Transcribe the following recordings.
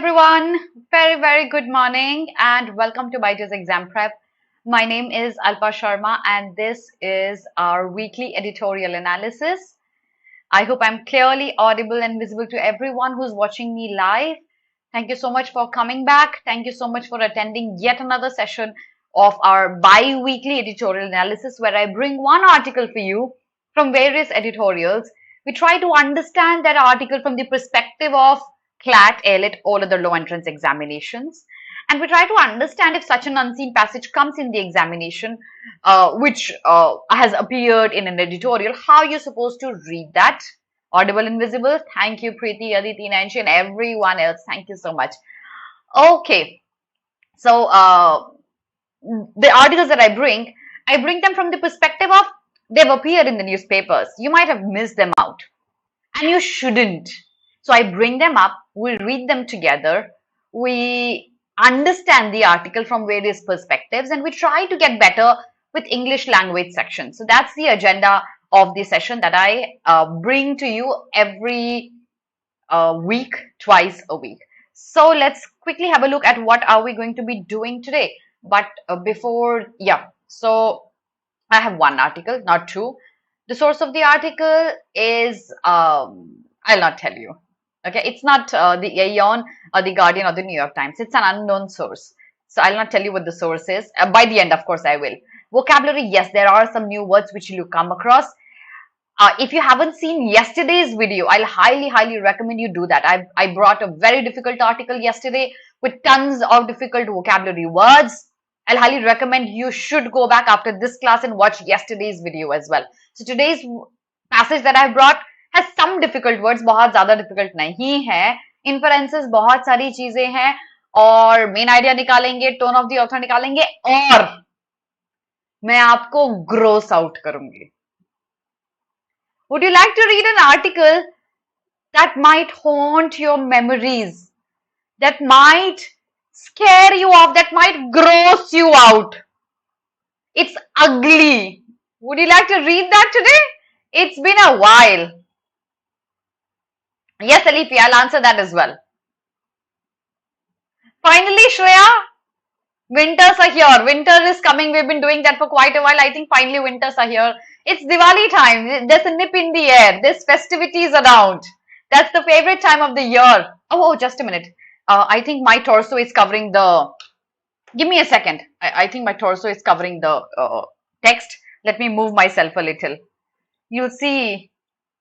everyone, very good morning and welcome to BYJU'S Exam Prep. My name is Alpa Sharma and this is our weekly editorial analysis. I hope I'm clearly audible and visible to everyone who's watching me live. Thank you so much for coming back. Thank you so much for attending yet another session of our bi-weekly editorial analysis where I bring one article for you from various editorials. We try to understand that article from the perspective of CLAT, ALET, all other low entrance examinations. And we try to understand if such an unseen passage comes in the examination, which has appeared in an editorial, how you're supposed to read that. Audible and visible. Thank you, Preeti, Aditi, Nancy, and everyone else. Thank you so much. Okay. So, the articles that I bring them from the perspective of they've appeared in the newspapers. You might have missed them out. And you shouldn't. So I bring them up, we read them together, we understand the article from various perspectives, and we try to get better with English language section. So that's the agenda of the session that I bring to you every week, twice a week. So let's quickly have a look at what are we going to be doing today. But so I have one article, not two. The source of the article is, I'll not tell you. Okay, it's not the Aeon or the Guardian or the New York Times. It's an unknown source. So I'll not tell you what the source is. By the end, of course, I will. Vocabulary, yes, there are some new words which you'll come across. If you haven't seen yesterday's video, I'll highly recommend you do that. I brought a very difficult article yesterday with tons of difficult vocabulary words. I'll highly recommend you should go back after this class and watch yesterday's video as well. So today's passage that I brought has some difficult words, बहुत ज़्यादा difficult नहीं है. Inferences बहुत सारी चीजें हैं और main idea निकालेंगे, tone of the author निकालेंगे और मैं आपको gross out करूंगी. Would you like to read an article that might haunt your memories, that might scare you off, that might gross you out? It's ugly. Would you like to read that today? It's been a while. Yes, Alifi, I'll answer that as well. Finally, Shreya, winters are here. Winter is coming. We've been doing that for quite a while. I think finally winters are here. It's Diwali time. There's a nip in the air. There's festivities around. That's the favorite time of the year. Oh, just a minute. I think my torso is covering the... Give me a second. I think my torso is covering the text. Let me move myself a little. You'll see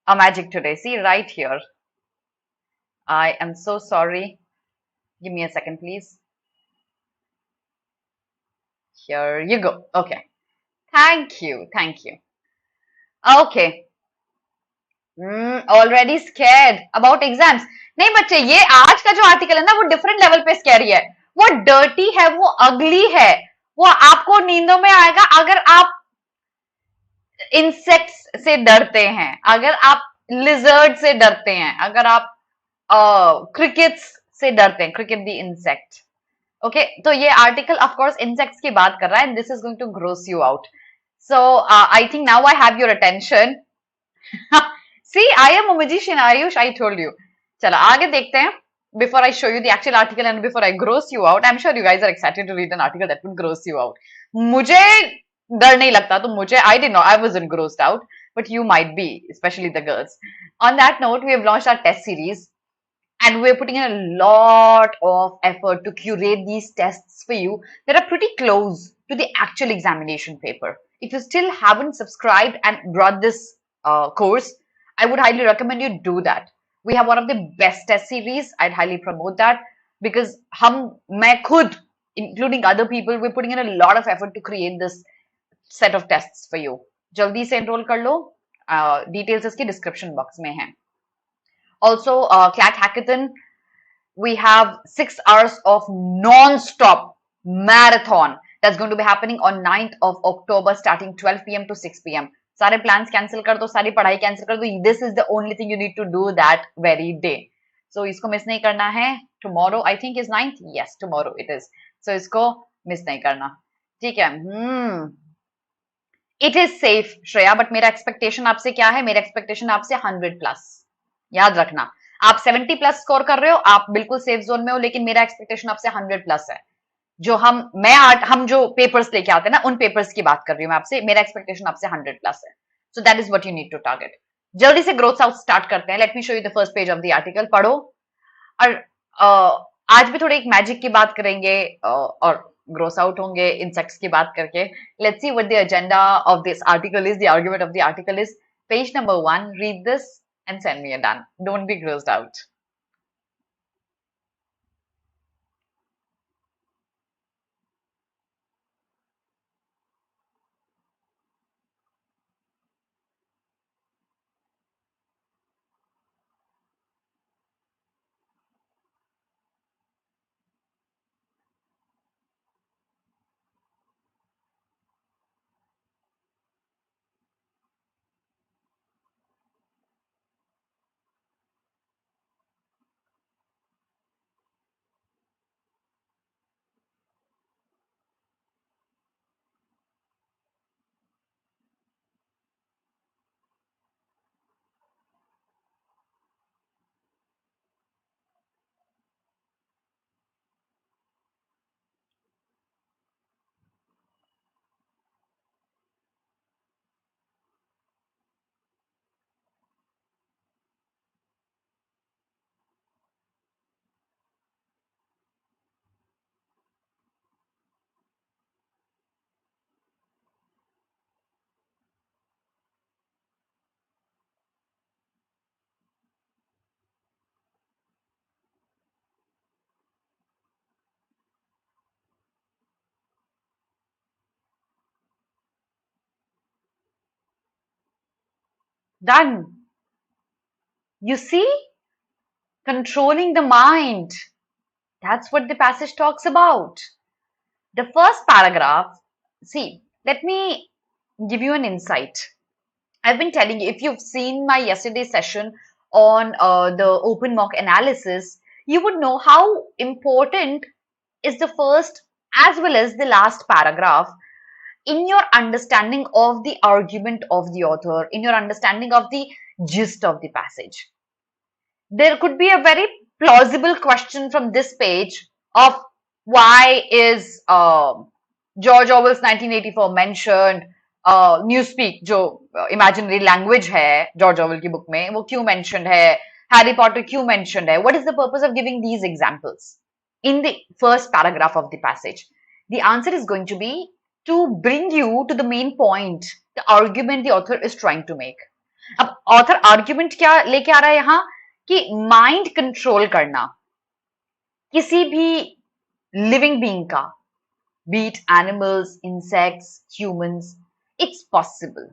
a magic today. See right here. I am so sorry. Give me a second, please. Here you go. Okay. Thank you. Okay. Already scared about exams. नहीं बच्चे, ये आज का जो article है ना वो different level पे स्कैरी है. वो डर्टी है, वो अगली है, वो आपको नींदों में आएगा अगर आप इंसेक्ट्स से डरते हैं, अगर आप लिजर्ड से डरते हैं, अगर आप क्रिकेट्स से डरते हैं, क्रिकेट दी इंसेक्ट. ओके, तो ये आर्टिकल ऑफ कोर्स इंसेक्ट्स की बात कर रहा है and this is going to gross you out. So I think now I have your attention. See, I am a magician, Ayush, I told you. चलो आगे देखते हैं. Before I show you the actual article and before I gross you out, I'm sure you guys are excited to read an article that would gross you out. मुझे डर नहीं लगता, तो मुझे, I didn't know, I wasn't grossed out, but you might be, especially the girls. On that note, we have launched our test series and we're putting in a lot of effort to curate these tests for you that are pretty close to the actual examination paper. If you still haven't subscribed and brought this course, I would highly recommend you do that. We have one of the best test series. I'd highly promote that because मैं खुद, including other people, we're putting in a lot of effort to create this set of tests for you. जल्दी से enroll कर लो. Details इसकी description box में हैं. Also, CLAT Hackathon, we have 6 hours of non-stop marathon that's going to be happening on 9th of October starting 12 p.m. to 6 p.m. सारे plans cancel कर दो, सारी पढ़ाई cancel कर दो. This is the only thing you need to do that very day. So इसको miss नहीं करना है. Tomorrow I think is 9th. Yes, tomorrow it is. So इसको miss नहीं करना. ठीक है. It is safe, Shreya, but मेरा expectation आपसे क्या है? मेरा expectation आपसे 100 plus. याद रखना. आप 70 प्लस स्कोर कर रहे हो, आप बिल्कुल सेफ जोन में हो, लेकिन मेरा एक्सपेक्टेशन आपसे 100 प्लस है। जो हम जो पेपर्स लेके आते हैं ना, उन पेपर्स की बात कर रही हूँ मैं आपसे, मेरा एक्सपेक्टेशन आपसे 100 प्लस है। So that is what you need to target. जल्दी से ग्रोथ आउट स्टार्ट करते हैं। Let me show you the first page of the article. पढ़ो। और आज भी थोड़े एक मैजिक की बात करेंगे और ग्रोथ आउट होंगे इंसेक्ट्स की बात करके। Let's see what the agenda of this article is. The argument of the article is page number 1, read this and send me a done. Don't be grossed out. Done. You see? Controlling the mind. That's what the passage talks about. The first paragraph, see, let me give you an insight. I've been telling you, if you've seen my yesterday session on the open mock analysis, you would know how important is the first as well as the last paragraph in your understanding of the argument of the author, in your understanding of the gist of the passage. There could be a very plausible question from this page of why is George Orwell's 1984 mentioned, न्यूज़स्पीक जो imaginary language है George ऑवेल की book में, वो क्यों mentioned है, Harry Potter क्यों mentioned है, what is the purpose of giving these examples in the first paragraph of the passage? The answer is going to be to bring you to the main point, the argument the author is trying to make. अब author argument क्या लेके आ रहा है यहां कि mind control करना किसी भी लिविंग बीइंग का, be it animals, insects, humans, it's possible.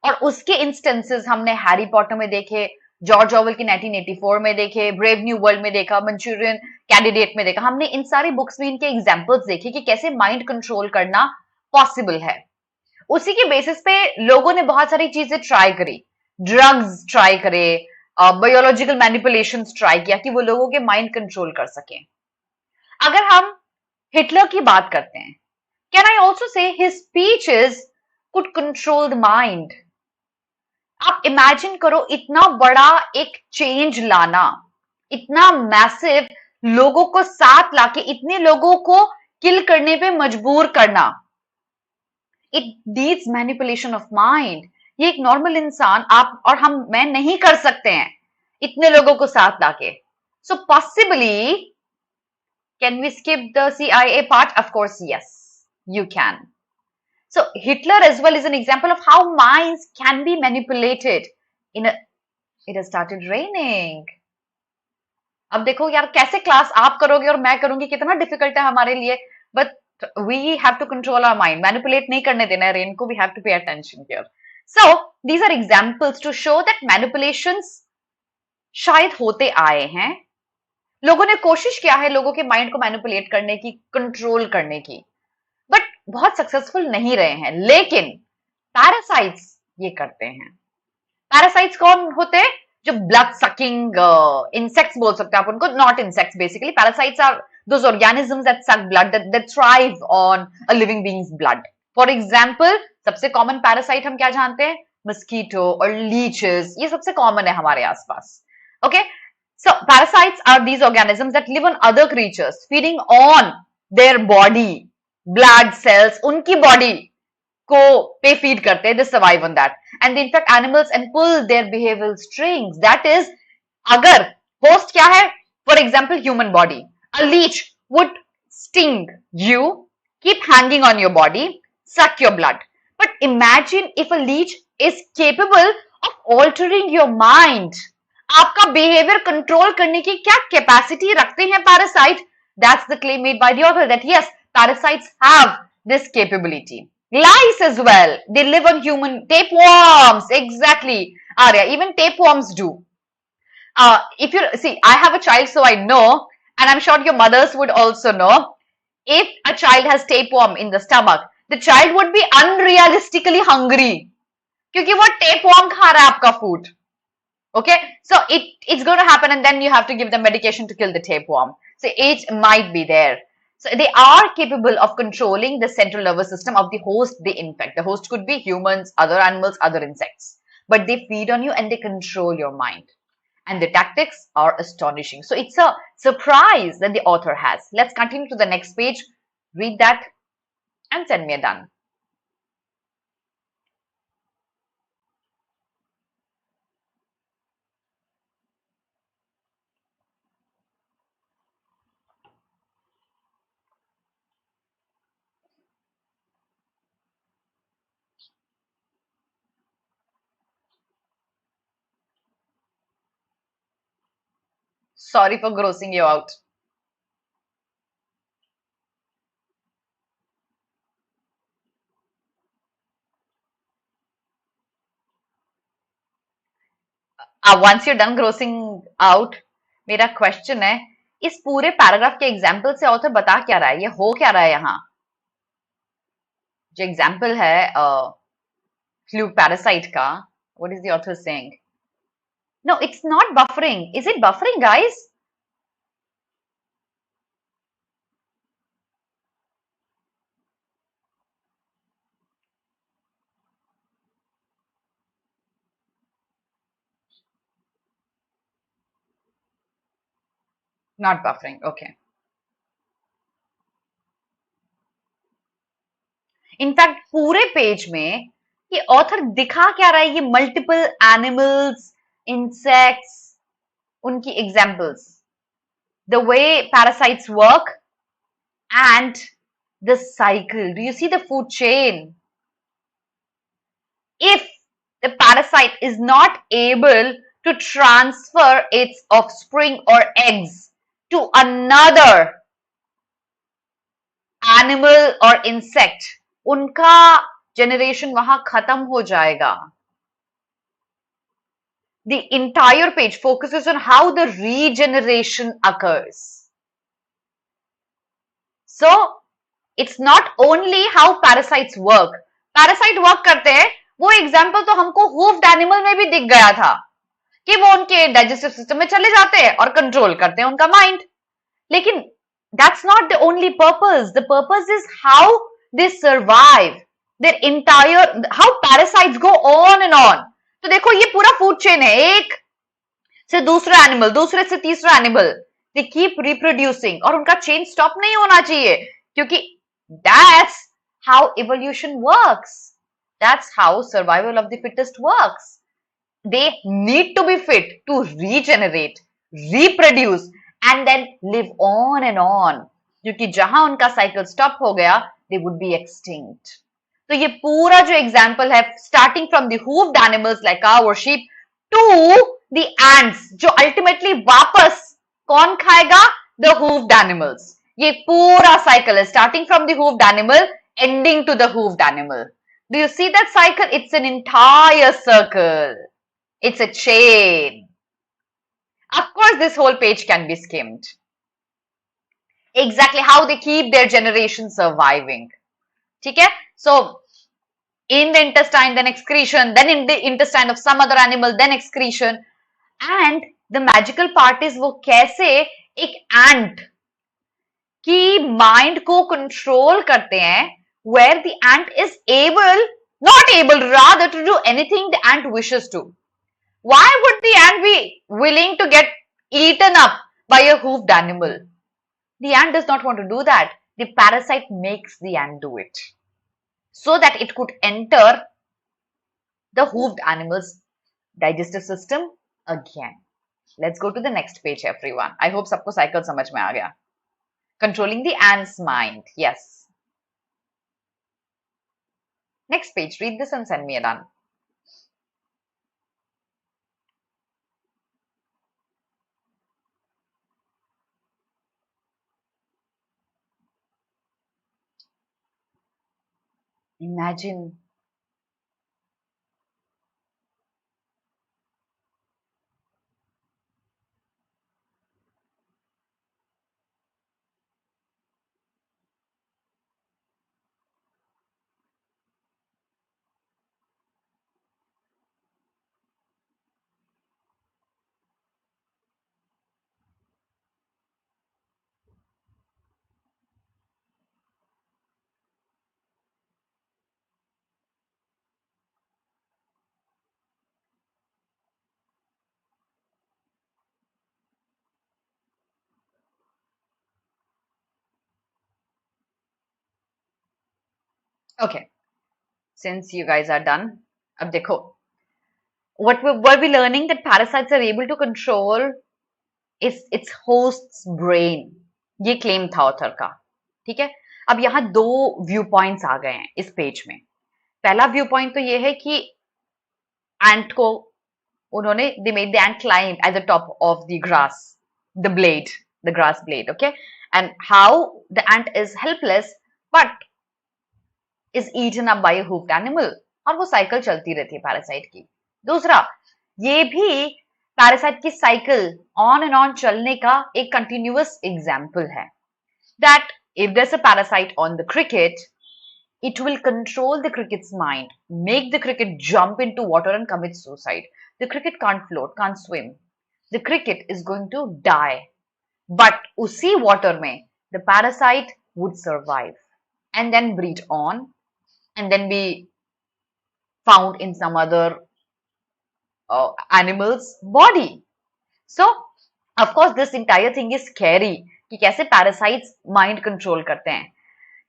और उसके इंस्टेंसेस हमने हैरी पॉटर में देखे, जॉर्ज ऑवेल की 1984 में देखे, ब्रेव न्यू वर्ल्ड में देखा, मंचूरियन कैंडिडेट में देखा। हमने इन सारी बुक्स में इनके एग्जांपल्स देखे कि कैसे माइंड कंट्रोल करना पॉसिबल है। उसी के बेसिस पे लोगों ने बहुत सारी चीजें ट्राई करी, ड्रग्स ट्राई करे, बायोलॉजिकल मैनिपुलेशंस ट्राई किया कि वो लोगों के माइंड कंट्रोल कर सके। अगर हम हिटलर की बात करते हैं, can I also say his speeches could control the mind? आप इमेजिन करो इतना बड़ा एक चेंज लाना, इतना मैसिव, लोगों को साथ लाके इतने लोगों को किल करने पे मजबूर करना। It needs manipulation of mind. ये एक नॉर्मल इंसान, आप और हम, मैं नहीं कर सकते हैं इतने लोगों को साथ लाके। So possibly can we skip the CIA part? Of course, yes, you can. So Hitler as well is an example of how minds can be manipulated. It has started raining. अब देखो यार कैसे क्लास आप करोगे और मैं करूंगी, कितना डिफिकल्ट है हमारे लिए, but we have to control our mind, manipulate नहीं करने देना है रेन को, we have to pay attention here. So these are examples to show that manipulations शायद होते आए हैं, लोगों ने कोशिश किया है लोगों के माइंड को मैनिपुलेट करने की, कंट्रोल करने की, बट बहुत सक्सेसफुल नहीं रहे हैं। लेकिन पैरासाइट्स ये करते हैं। पैरासाइट्स कौन होते हैं? जो ब्लड सकिंग इंसेक्ट्स बोल सकते हैं आप उनको, not insects basically. Parasites are those organisms that suck blood, that thrive on a living beings blood. For example, सबसे कॉमन पैरासाइट हम क्या जानते हैं? मस्कीटो और लीचेस, ये सबसे कॉमन है हमारे आसपास। Okay, So parasites are these organisms that live on other creatures, feeding on their body, blood cells, unki body ko pe feed karte hain, they survive on that. And they infect animals and pull their behavioral strings. That is, agar host kya hai? For example, human body. A leech would sting you, keep hanging on your body, suck your blood. But imagine if a leech is capable of altering your mind. आपका behaviour control करने की क्या capacity रखते हैं parasite? That's the claim made by the author that yes, parasites have this capability. Lice as well, they live on human. Tapeworms, exactly, Arya, even tapeworms do. If you see, I have a child, so I know, and I'm sure your mothers would also know, if a child has tapeworm in the stomach, the child would be unrealistically hungry क्योंकि वो tapeworm खा रहा है आपका food. Okay, so it's going to happen, and then you have to give them medication to kill the tapeworm. So it might be there. So they are capable of controlling the central nervous system of the host they infect. The host could be humans, other animals, other insects, but they feed on you and they control your mind. And the tactics are astonishing. So it's a surprise that the author has. Let's continue to the next page. Read that and send me a done. Sorry for grossing you out. Once you're done grossing out, मेरा question है, इस पूरे paragraph के example से author बता क्या रहा है? ये हो क्या रहा है यहाँ? जो एग्जाम्पल है फ्लूक पैरासाइट का, what is the author saying? No, it's not buffering. Is it buffering, guys? Not buffering. Okay. In fact पूरे पेज में ये ऑथर दिखा क्या रहा है? ये मल्टीपल एनिमल्स, इंसेक्ट्स, उनकी examples, the way parasites work and the cycle. Do you see the food chain? If the parasite is not able to transfer its offspring or eggs to another animal or insect, उनका generation वहां खत्म हो जाएगा. The entire page focuses on how the regeneration occurs. So it's not only how parasites work. Parasite work करते हैं, वो example तो हमको हूफ्ड एनिमल में भी दिख गया था कि वो उनके डाइजेस्टिव सिस्टम में चले जाते हैं और कंट्रोल करते हैं उनका माइंड. लेकिन that's not the only purpose. The purpose is how they survive, their entire, how parasites go on and on. तो देखो ये पूरा फूड चेन है, एक से दूसरा एनिमल, दूसरे से तीसरा एनिमल, they keep reproducing और उनका चेन स्टॉप नहीं होना चाहिए क्योंकि that's how evolution works. That's how survival of the fittest works. They need to be fit to regenerate, reproduce, and then live on and on. क्योंकि जहां उनका cycle stop हो गया, they would be extinct. तो ये पूरा जो example है, starting from the hoofed animals like cow or sheep to the ants, जो ultimately वापस कौन खाएगा? The hoofed animals. ये पूरा साइकिल है, starting from the hoofed animal, ending to the hoofed animal. Do you see that cycle? It's an entire circle. It's a chain. Of course, this whole page can be skimmed. Exactly how they keep their generation surviving. Okay? So, in the intestine, then excretion, then in the intestine of some other animal, then excretion. And the magical part is वो कैसे एक ant की mind को control करते हैं, where the ant is not able rather to do anything the ant wishes to. Why would the ant be willing to get eaten up by a hoofed animal. The ant does not want to do that. The parasite makes the ant do it so that it could enter the hoofed animal's digestive system again. Let's go to the next page, everyone. I hope सबको cycle समझ में आ गया. Controlling the ant's mind. Yes. Next page. Read this and send me a done. Imagine. Okay. Since you guys are done, अब देखो. What were we learning? That parasites are able to control its host's brain. ये claim था author का. ठीक है. अब यहाँ दो व्यू पॉइंट्स आ गए हैं इस पेज में. पहला व्यू पॉइंट तो ये है कि एंट को उन्होंने they made the ant climb at the top of the grass, the grass blade, okay, and how the ant is helpless but is eaten up by a hoofed animal. और वो cycle चलती रहती है पैरासाइट की. दूसरा, ये भी parasite की साइकिल ऑन एंड ऑन चलने का एक कंटिन्यूअस एग्जाम्पल है. That if there's a parasite on the cricket, it will control the cricket's mind, make the cricket jump into water and commit suicide. The cricket can't float, can't swim. The cricket is going to die. But usi water mein, the parasite would survive and then breed on and then be found in some other animal's body. So, of course, this entire thing is scary. कि कैसे parasites mind control करते हैं.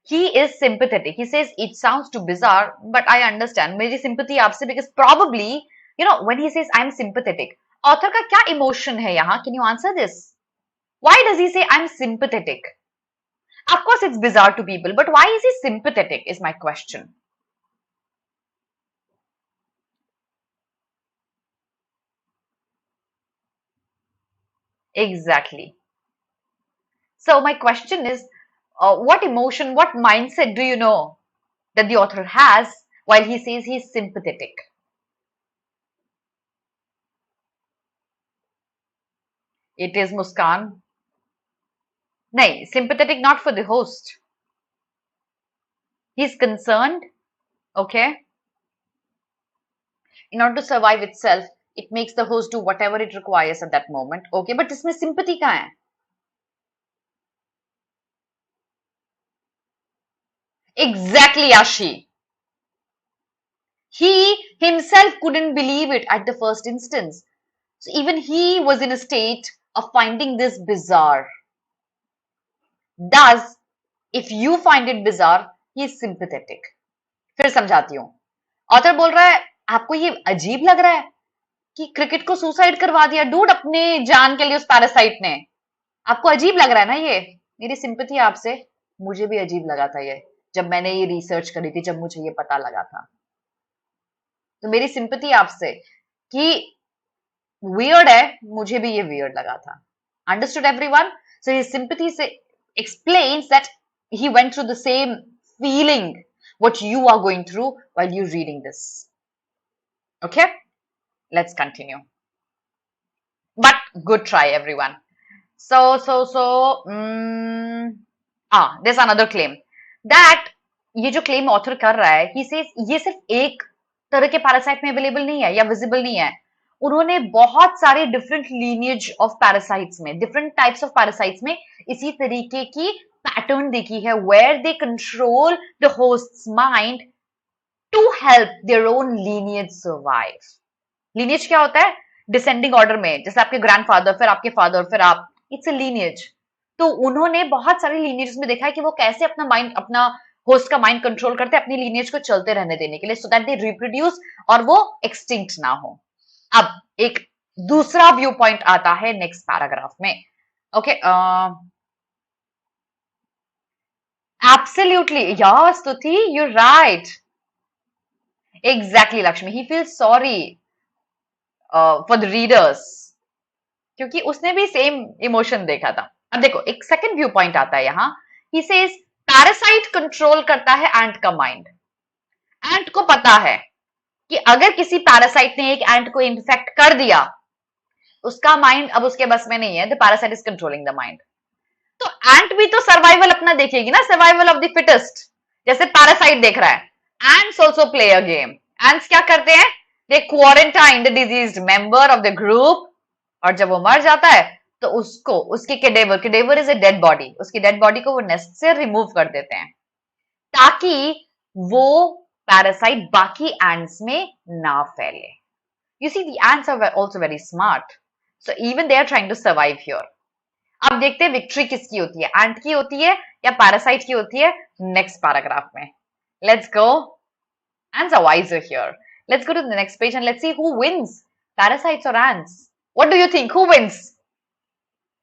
He is sympathetic. He says it sounds too bizarre, but I understand. मेरी sympathy आपसे because probably, you know, when he says I'm sympathetic, author का क्या emotion है यहाँ? Can you answer this? Why does he say I'm sympathetic? Of course, it's bizarre to people, but why is he sympathetic? Is my question. Exactly. So my question is, what emotion, what mindset do you know that the author has while he says he's sympathetic? It is Muskan. No, sympathetic not for the host. He's concerned, okay? In order to survive itself, it makes the host do whatever it requires at that moment, okay? But इसमें sympathy कहाँ है? Exactly, Ashi. He himself couldn't believe it at the first instance. So even he was in a state of finding this bizarre. Thus, if you find it bizarre, he is sympathetic. फिर समझाती हूँ. Author बोल रहा है आपको ये अजीब लग रहा है कि क्रिकेट को सुसाइड करवा दिया डूड अपने जान के लिए उस पैरासाइट ने. आपको अजीब लग रहा है ना ये. मेरी सिंपैथी आपसे, मुझे भी अजीब लगा था ये जब मैंने ये रिसर्च करी थी, जब मुझे ये पता लगा था. तो मेरी सिंपैथी आपसे कि वियर्ड है, मुझे भी ये वियर्ड लगा था. Understood everyone? So his sympathy से explains that he went through the same feeling what you are going through while you're reading this. Okay, let's continue. But good try, everyone. There's another claim that ये जो claim author कर रहा है, he says ये सिर्फ एक तरह के parasite में available नहीं है या visible नहीं है. उन्होंने बहुत सारे different lineage of parasites में, different types of parasites में इसी तरीके की pattern देखी है where they control the host's mind to help their own lineage survive. Lineage क्या होता है? डिसेंडिंग ऑर्डर में, जैसे आपके ग्रैंडफादर, फिर आपके फादर, फिर आप, इट्स अ लीनिएज। तो उन्होंने बहुत सारे लीनिएज में देखा है कि वो कैसे अपना माइंड, अपना होस्ट का माइंड कंट्रोल करते हैं अपनी लीनिएज को चलते रहने देने के लिए, सो दैट दे रिप्रोड्यूस और वो एक्सटिंक्ट ना हो। अब एक दूसरा व्यू पॉइंट आता है नेक्स्ट पैराग्राफ में। ओके, एब्सोल्युटली, यस स्तुति, you right, exactly Lakshmi, he feel sorry for the readers, क्योंकि उसने भी सेम इमोशन देखा था। अब देखो एक सेकंड व्यू पॉइंट आता है यहाँ, ही सेज पैरासाइट कंट्रोल करता है एंट का माइंड। एंट को पता है कि अगर किसी पैरासाइट ने एक एंट को इन्फेक्ट कर दिया, उसका माइंड अब उसके बस में नहीं है, the parasite is controlling the mind. तो एंट भी तो सर्वाइवल अपना देखेगी ना, सर्वाइवल ऑफ द फिटेस्ट, जैसे पैरासाइट देख रहा है। Ants also play a game. Ants क्या करते हैं, they quarantine the diseased member of the group, और जब वो मर जाता है तो उसको, उसकी cadaver, cadaver is a dead body, उसकी डेड बॉडी को वो नेस्ट से रिमूव कर देते हैं, ताकि वो पैरासाइट बाकी एंट्स में ना फैले। You see, the ants are also very smart, so even they are trying to survive here. अब देखते हैं विक्ट्री किसकी होती है, एंट की होती है या पैरासाइट की होती है, नेक्स्ट पैराग्राफ में। Let's go, ants are wiser here. Let's go to the next page and let's see who wins, parasites or ants. What do you think, who wins,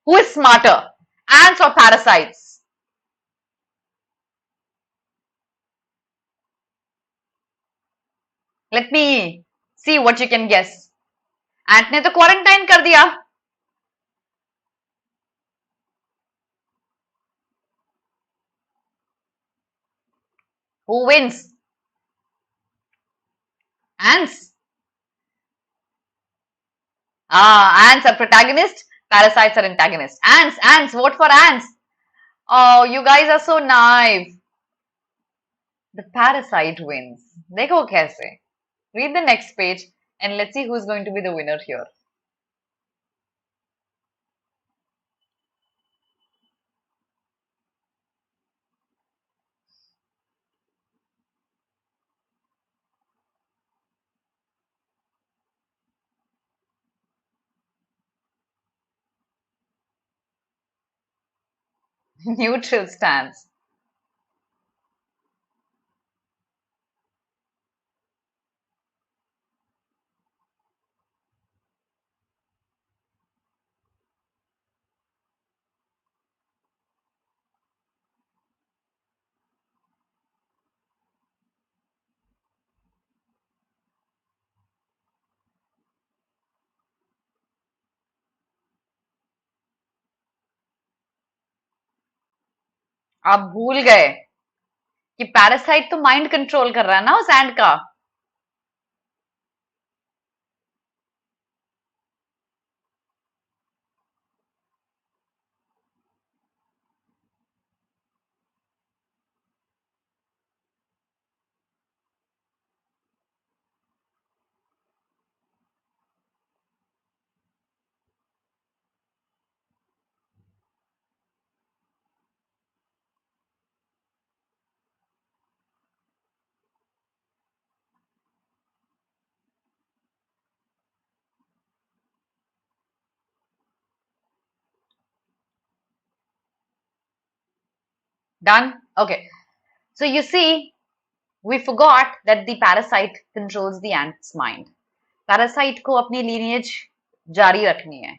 who is smarter, ants or parasites? Let me see what you can guess. ant ने तो quarantine कर दिया, who wins, ants? Ants are protagonist, parasites are antagonist. Ants, vote for ants. Oh, you guys are so naive. The parasite wins. देखो कैसे. Read the next page and let's see who's going to be the winner here. Neutral stance. आप भूल गए कि parasite तो mind control कर रहा है ना उस एंड का। Done? Okay. So you see, we forgot that the parasite controls the ant's mind. Parasite को अपनी lineage जारी रखनी है.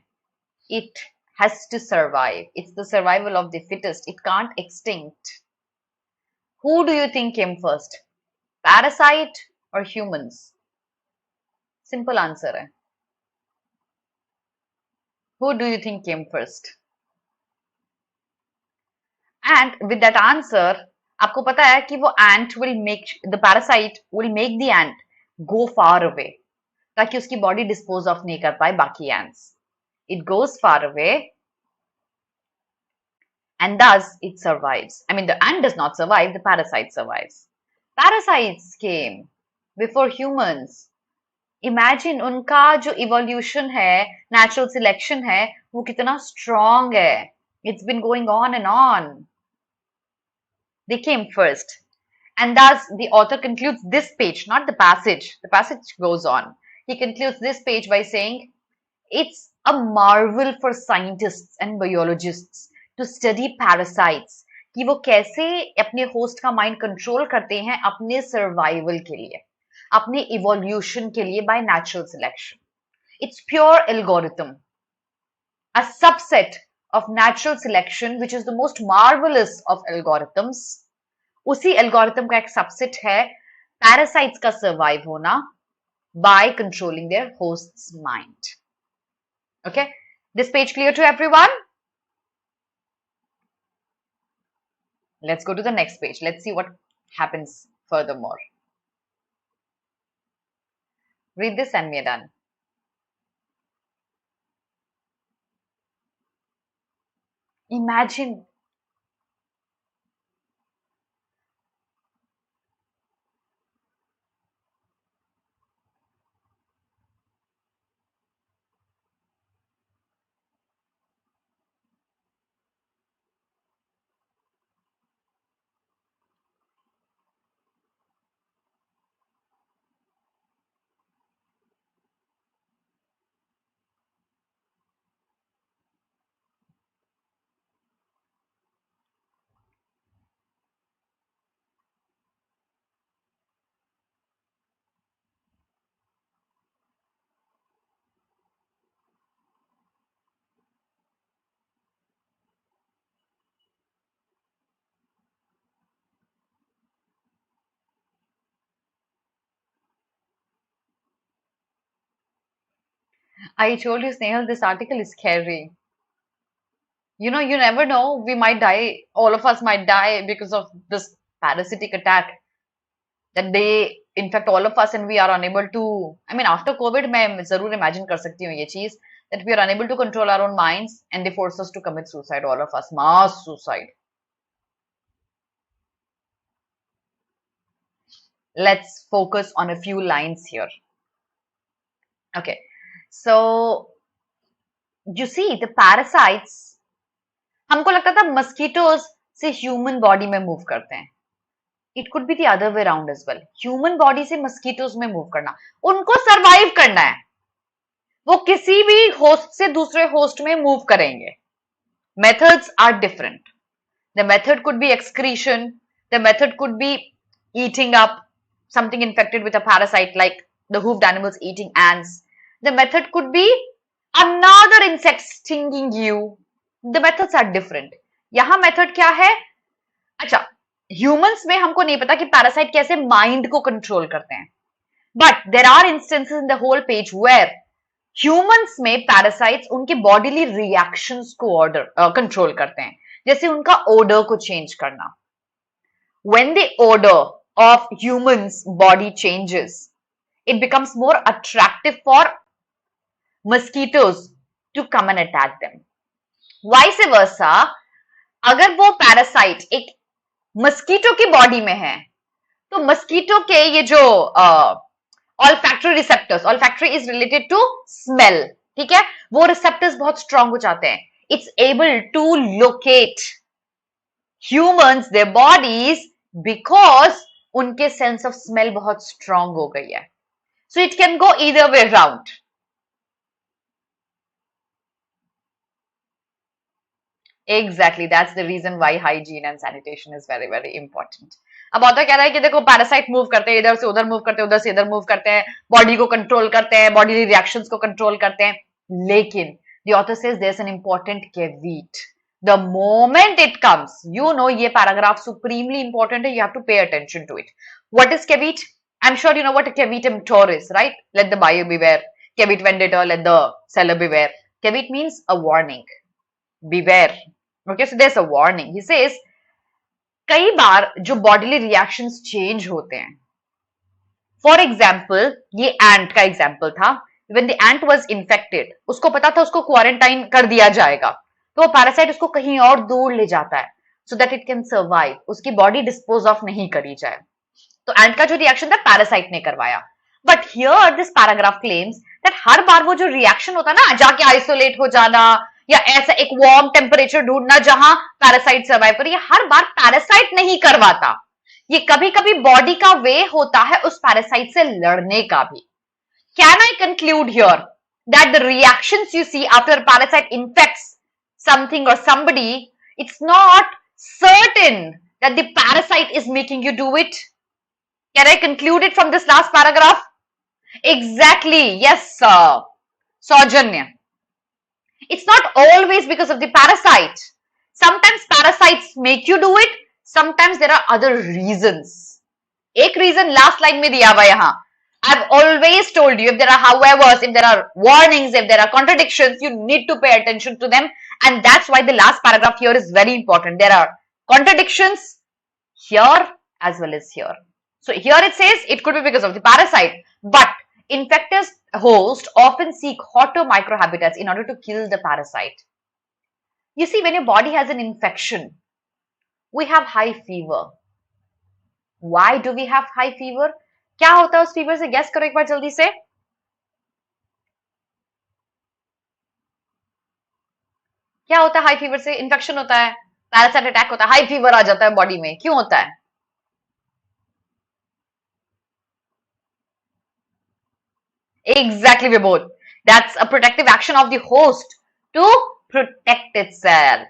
It has to survive. It's the survival of the fittest. It can't extinct. Who do you think came first? Parasite or humans? Simple answer है. Who do you think came first? And with that answer, आपको पता है कि वो ant will make, the parasite will make the ant go far away, ताकि उसकी body dispose of नहीं कर पाए बाकी ants. It goes far away and thus it survives. I mean, the ant does not survive, the parasite survives. Parasites came before humans. Imagine उनका जो evolution है, natural selection है, वो कितना strong है. It's been going on and on. They came first. And thus the author concludes this page, not the passage. The passage goes on. He concludes this page by saying, It's a marvel for scientists and biologists to study parasites कि वो कैसे अपने host का mind control करते हैं अपने survival के लिए, अपने इवोल्यूशन के लिए by natural selection. It's pure algorithm, a subset of natural selection, which is the most marvelous of algorithms. उसी algorithm का एक subset है parasites का survive होना by controlling their host's mind. Okay, this page clear to everyone? Let's go to the next page. Let's see what happens furthermore. Read this and we are done. Imagine I told you, Snehal, this article is scary. You know, you never know. We might die. All of us might die because of this parasitic attack. That they infect all of us and we are unable to. I mean, after COVID, मैं जरूर imagine कर सकती हूँ ये चीज that we are unable to control our own minds and they force us to commit suicide. All of us, mass suicide. Let's focus on a few lines here. Okay, so you see the parasites. हमको लगता था mosquitoes से human body में move करते हैं. It could be the other way around as well. Human body से mosquitoes में move करना, उनको survive करना है. वो किसी भी host से दूसरे host में move करेंगे. Methods are different. The method could be excretion. The method could be eating up something infected with a parasite, like the hoofed animals eating ants. The method could be another insect stinging you. The methods are different. यहाँ method क्या है? अच्छा, humans में हमको नहीं पता कि parasite कैसे mind को control करते हैं. But there are instances in the whole page where humans में parasites उनके bodily reactions को control करते हैं. जैसे उनका odor को change करना. When the odor of humans' body changes, it becomes more attractive for mosquitoes to come and attack them. Vice versa, अगर वो पैरासाइट एक मस्कीटो की बॉडी में है तो मस्कीटो के ये जो olfactory receptors, olfactory is related to smell, ठीक है, वो receptors बहुत strong हो जाते हैं. It's able to locate humans, their bodies, because उनके sense of smell बहुत strong हो गई है. So it can go either way around. Exactly, that's the reason why hygiene and sanitation is very, very important. अब होता क्या है कि देखो पैरासाइट मूव करते हैं, इधर से उधर मूव करते हैं, उधर से इधर मूव करते हैं, बॉडी को कंट्रोल करते हैं, बॉडी रिएक्शंस को कंट्रोल करते हैं. लेकिन the author says there's an important caveat. The moment it comes, you know, ये paragraph supremely important है, you have to pay attention to it. What is caveat? I'm sure you know what a caveat emptor is, right? Let the buyer beware. Caveat venditor, let the seller beware. Caveat means a warning. Beware. Okay, so there's a warning. He says, कई बार जो bodily reactions change होते हैं. For example, ये ant का example था. When the ant was infected, उसको पता था उसको quarantine कर दिया जाएगा. तो वो parasite उसको कहीं और दूर ले जाता है. So that it can survive. उसकी body dispose of नहीं करी जाए. तो ant का जो reaction था parasite ने करवाया. But here this paragraph claims that हर बार वो जो reaction होता ना, जाके isolate हो जाना, या ऐसा एक वार्म टेम्परेचर ढूंढना जहां पैरासाइट सर्वाइव करे, ये हर बार पैरासाइट नहीं करवाता. ये कभी कभी बॉडी का वे होता है उस पैरासाइट से लड़ने का भी. Can I conclude here that the reactions you see after a parasite infects something or somebody, it's not certain that the parasite is making you do it. Can I conclude it from this last paragraph? Exactly. Yes, sir. Saujanya. It's not always because of the parasite. Sometimes parasites make you do it. Sometimes there are other reasons. एक reason last line में दिया हुआ यहाँ. I've always told you, if there are howevers, if there are warnings, if there are contradictions, you need to pay attention to them. And that's why the last paragraph here is very important. There are contradictions here as well as here. So here it says it could be because of the parasite, but infected hosts often seek hotter microhabitats in order to kill the parasite. You see, when your body has an infection, we have high fever. Why do we have high fever? क्या होता है उस fever से? Gas करो एक बार जल्दी से. क्या होता है हाई फीवर से? इन्फेक्शन होता है, पैरासाइट अटैक होता है, हाई फीवर आ जाता है बॉडी में. क्यों होता है? Exactly, Vibodh. That's a protective action of the host to protect itself.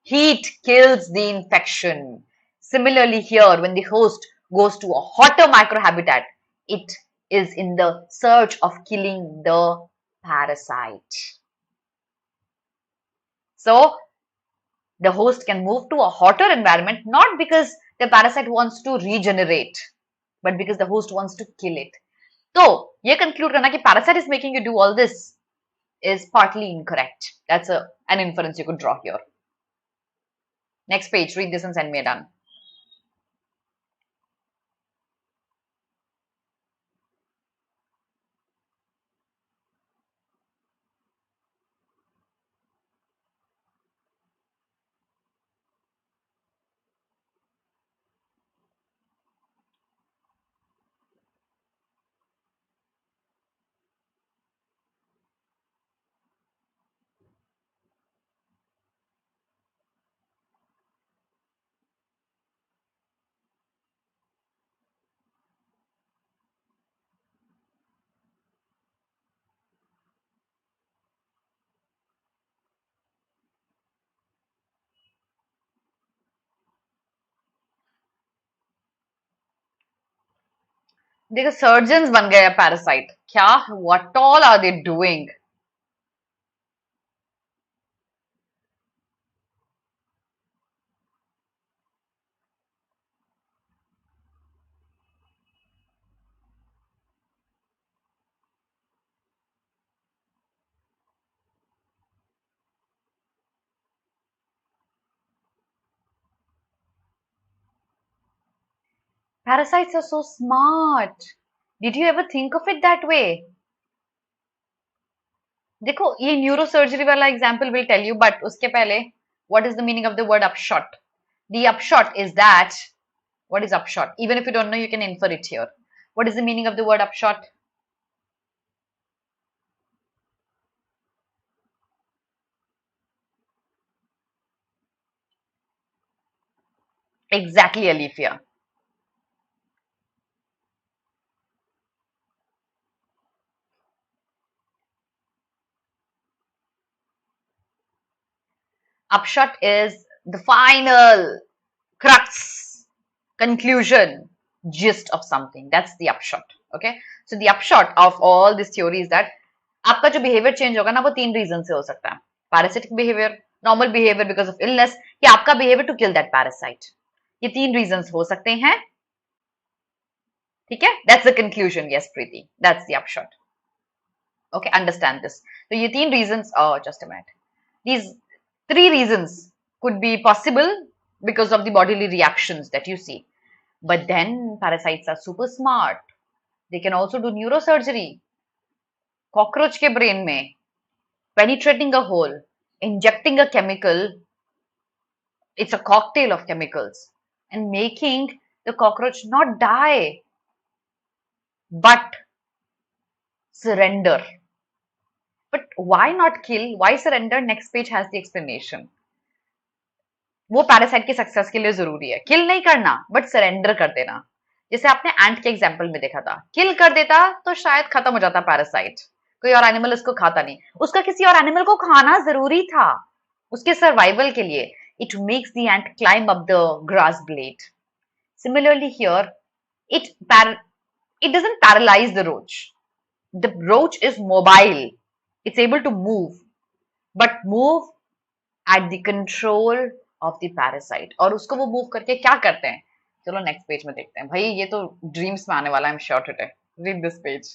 Heat kills the infection. Similarly here, when the host goes to a hotter microhabitat, it is in the search of killing the parasite. So, the host can move to a hotter environment not because the parasite wants to regenerate, but because the host wants to kill it. तो ये conclude करना कि parasite is making you do all this is partly incorrect. That's an inference you could draw here. Next page, read this and send me a done. देखो surgeons बन गए parasite. क्या? What all are they doing? Parasites are so smart. Did you ever think of it that way? देखो ये neurosurgery वाला example will tell you, but उसके पहले what is the meaning of the word upshot? The upshot is that, what is upshot? Even if you don't know, you can infer it here. What is the meaning of the word upshot? Exactly, Alifia. Upshot is the final crux, conclusion, gist of something. That's the upshot. Okay. So the upshot of all this theory is that आपका जो behavior change होगा ना वो 3 reason से हो सकता है. Parasitic behavior, normal behavior because of illness, या आपका behavior to kill that parasite. ये 3 reasons हो सकते हैं. ठीक है? That's the conclusion. Yes, Preeti. That's the upshot. Okay, understand this. So ये 3 reasons. Oh, just a minute. These 3 reasons could be possible because of the bodily reactions that you see. But then parasites are super smart. They can also do neurosurgery. Cockroach के brain में, penetrating a hole, injecting a chemical, it's a cocktail of chemicals, and making the cockroach not die, but surrender. But why not kill? Why surrender? Next page has the explanation. वो parasite की success के लिए जरूरी है. किल नहीं करना but surrender कर देना. जैसे आपने एंट के एग्जांपल में देखा था, किल कर देता तो शायद खत्म हो जाता पैरासाइट, कोई और एनिमल उसको खाता नहीं, उसका किसी और एनिमल को खाना जरूरी था उसके सर्वाइवल के लिए. It makes the ant climb up the grass blade. Similarly here, it it doesn't paralyze the roach. The roach is mobile, it's able to move, but move at the control of the parasite. और उसको वो move करके क्या करते हैं, चलो next page में देखते हैं. भाई ये तो ड्रीम्स में आने वाला है. I am sure today. Read this page.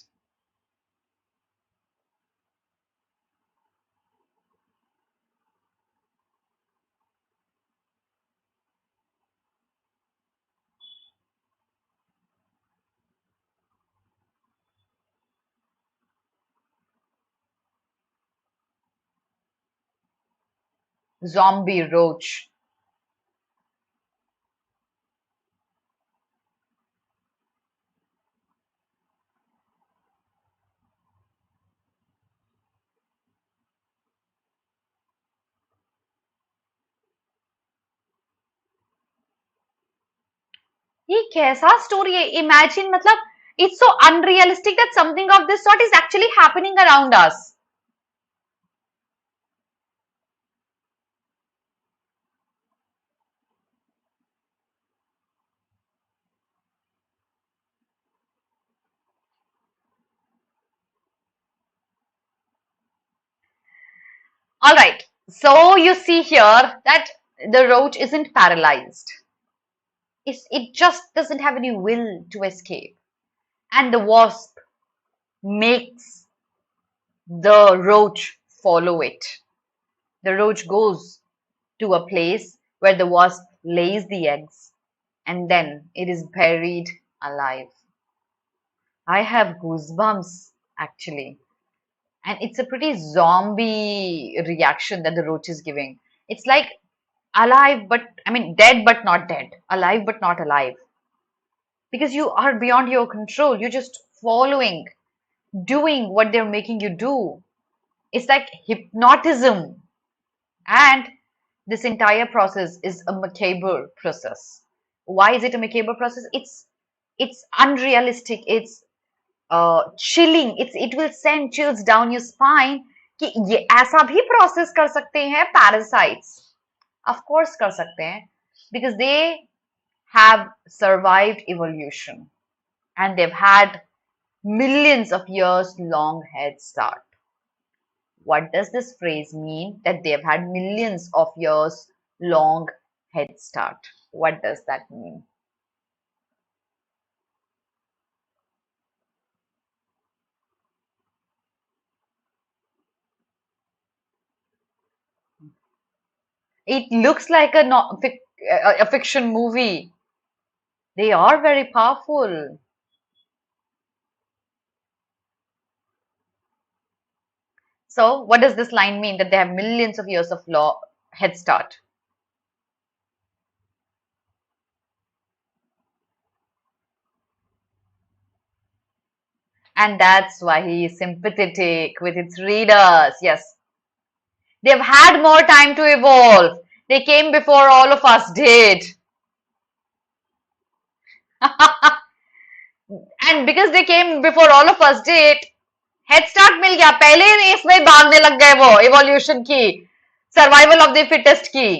Zombie roach. ये कैसा स्टोरी है? इमेजिन, मतलब it's so unrealistic that something of this sort is actually happening around us. All right. So you see here that the roach isn't paralyzed. It just doesn't have any will to escape. And the wasp makes the roach follow it. The roach goes to a place where the wasp lays the eggs, and then it is buried alive. I have goosebumps actually. And it's a pretty zombie reaction that the roach is giving. It's like alive, but I mean, dead but not dead, alive but not alive. Because you are beyond your control. You're just following, doing what they're making you do. It's like hypnotism. And this entire process is a macabre process. Why is it a macabre process? It's unrealistic. It's chilling. It will send chills down your spine कि ये ऐसा भी process कर सकते हैं parasites. Of course कर सकते हैं, because they have survived evolution and they've had millions of years long head start. What does this phrase mean, that they've had millions of years long head start? What does that mean? It looks like a fiction movie. They are very powerful. So what does this line mean, that they have millions of years of head start? And that's why he is sympathetic with its readers. Yes. They've had more time to evolve. They came before all of us did. And because they came before all of us did, head start मिल गया. पहले race में भागने लग गए वो, evolution की, survival of the fittest की,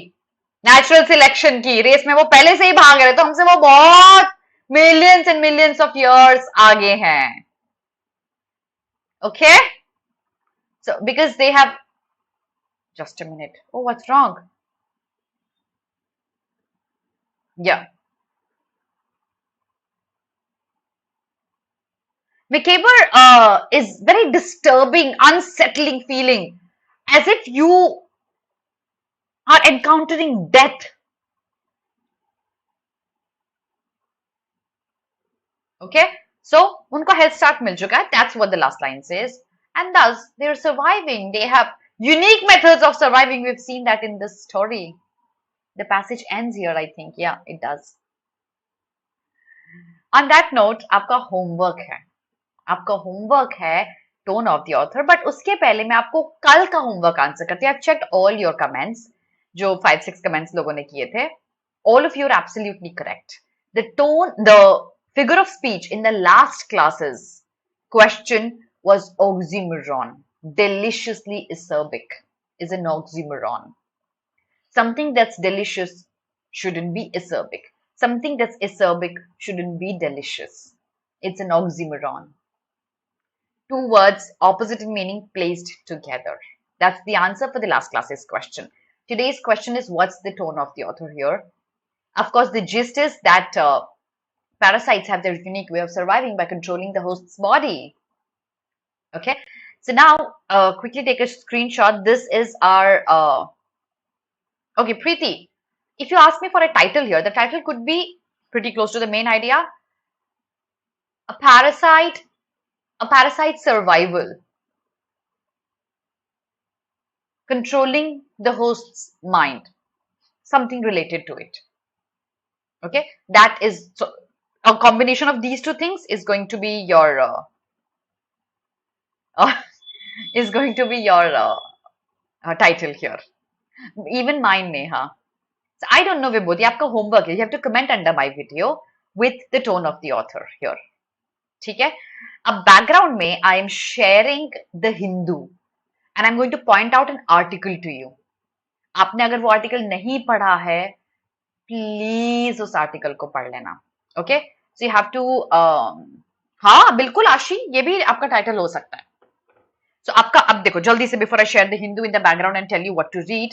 नेचुरल सिलेक्शन की रेस में वो पहले से ही भाग रहे, तो हमसे वो बहुत millions and millions of years आगे हैं. Okay, so because they have, just a minute, oh what's wrong, या macabre is very disturbing, unsettling feeling, as if you are encountering death. Okay, so उनका health start मिल चुका है. That's what the last line says, and thus they are surviving. They have unique methods of surviving. We've seen that in this story. The passage ends here, I think. Yeah, it does. On that note, आपका homework है. आपका homework है tone of the author, but उसके पहले मैं आपको कल का होमवर्क आंसर करती हूँ. I checked all your comments, जो 5-6 कमेंट्स लोगों ने किए थे. All of you are absolutely correct. The tone, the figure of speech in the last class's question was oxymoron. Deliciously acerbic is an oxymoron. Something that's delicious shouldn't be acerbic. Something that's acerbic shouldn't be delicious. It's an oxymoron. Two words, opposite in meaning, placed together. That's the answer for the last class's question. Today's question is, what's the tone of the author here? Of course, the gist is that parasites have their unique way of surviving by controlling the host's body. Okay, so now quickly take a screenshot. This is our okay, Preeti. If you ask me for a title here, the title could be pretty close to the main idea. A parasite survival, controlling the host's mind, something related to it. Okay, that is so, a combination of these two things is going to be your is going to be your title here. Even mine, Neha. So I don't know, Vibhuti, आपका homework है. You have to comment under my video with the tone of the author here. ठीक है? अब background में I am sharing the Hindu and I'm going to point out an article to you. आपने अगर वो article नहीं पढ़ा है, please उस article को पढ़ लेना. Okay? So you have to हाँ बिल्कुल आशी, ये भी आपका title हो सकता है. So आपका अब देखो जल्दी से before I share the Hindu in the background and tell you what to read,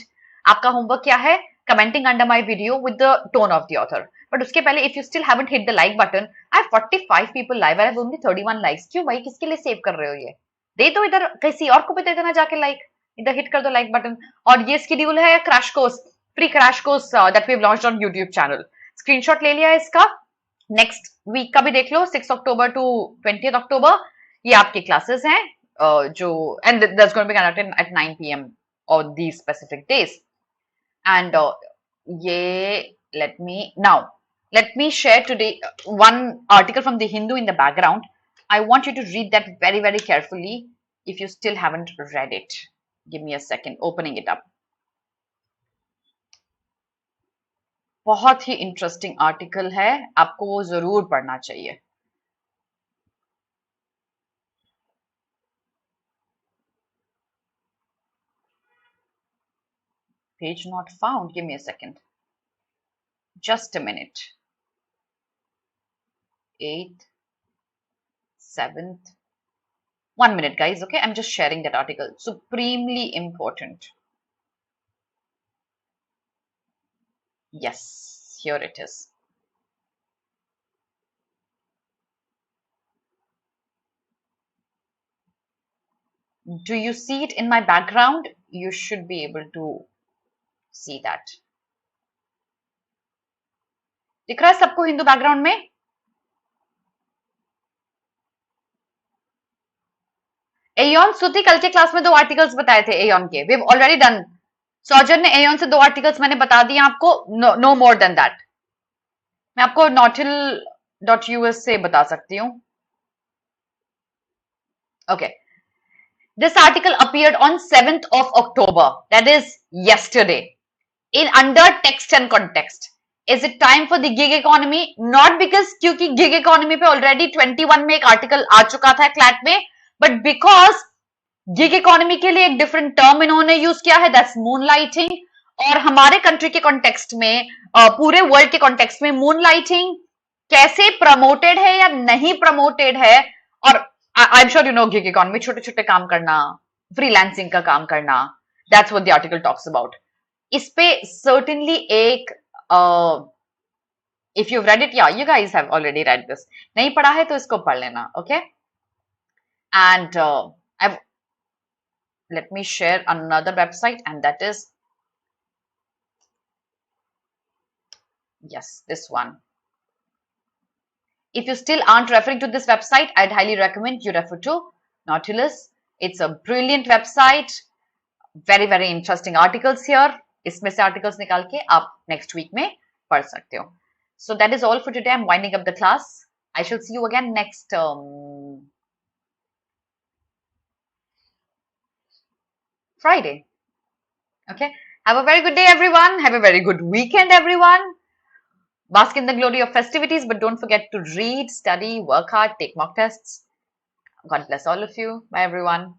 आपका homework क्या है? Commenting under my video with the tone of the author. But उसके पहले if you still haven't hit the like button, I have 45 people live. I have only 31 likes. क्यों भाई किसके लिए save कर रहे हो ये? दे दो इधर, किसी और को भी दे देना जाके like. इधर हिट कर दो like button. और ये schedule है crash course, free crash course that we have launched on YouTube channel. Screenshot ले लिया इसका. Next week का भी देख लो, 6 October to 20th October. ये आपकी classes हैं जो and that's going to be conducted at 9 p.m. on these specific days. And let me share today one article from the Hindu in the background. I want you to read that very, very carefully if you still haven't read it. Give me a second, opening it up. बहुत ही interesting article है, आपको वो जरूर पढ़ना चाहिए. Page not found. Give me a second. Just a minute. 8th, 7th. 1 minute, guys. Okay, I'm just sharing that article. Supremely important. Yes, here it is. Do you see it in my background? You should be able to see that. दिख रहा है सबको Hindu background में? Eoin श्रुति कल के class में 2 articles बताए थे एयन के. We have already done. सौजन ने एयन से 2 आर्टिकल्स मैंने बता दिए आपको. No more than that. मैं आपको nautil.us से बता सकती हूँ. Okay. This article appeared on 7th of October. That is yesterday. In under text and context. Is it time for the gig economy? Not because क्योंकि gig economy पे already 21 में एक article आ चुका था CLAT में, but because gig economy के लिए एक different term इन्होंने use किया है, that's moonlighting. और हमारे country के context में, पूरे world के context में moonlighting कैसे promoted है या नहीं promoted है, और I'm sure you know gig economy, छोटे छोटे काम करना, freelancing का काम करना, that's what the article talks about. इस पे certainly एक if you've read it, yeah, you guys have already read this. नहीं पढ़ा है तो इसको पढ़ लेना, okay? And let me share another website, and that is, yes, this one. If you still aren't referring to this website, I'd highly recommend you refer to Nautilus. It's a brilliant website. Very, very interesting articles here. इसमें से articles निकाल के आप next week में पढ़ सकते हो. So that is all for today. I'm winding up the class. I shall see you again next Friday. Okay. Have a very good day, everyone. Have a very good weekend, everyone. Bask in the glory of festivities, but don't forget to read, study, work hard, take mock tests. God bless all of you. Bye everyone.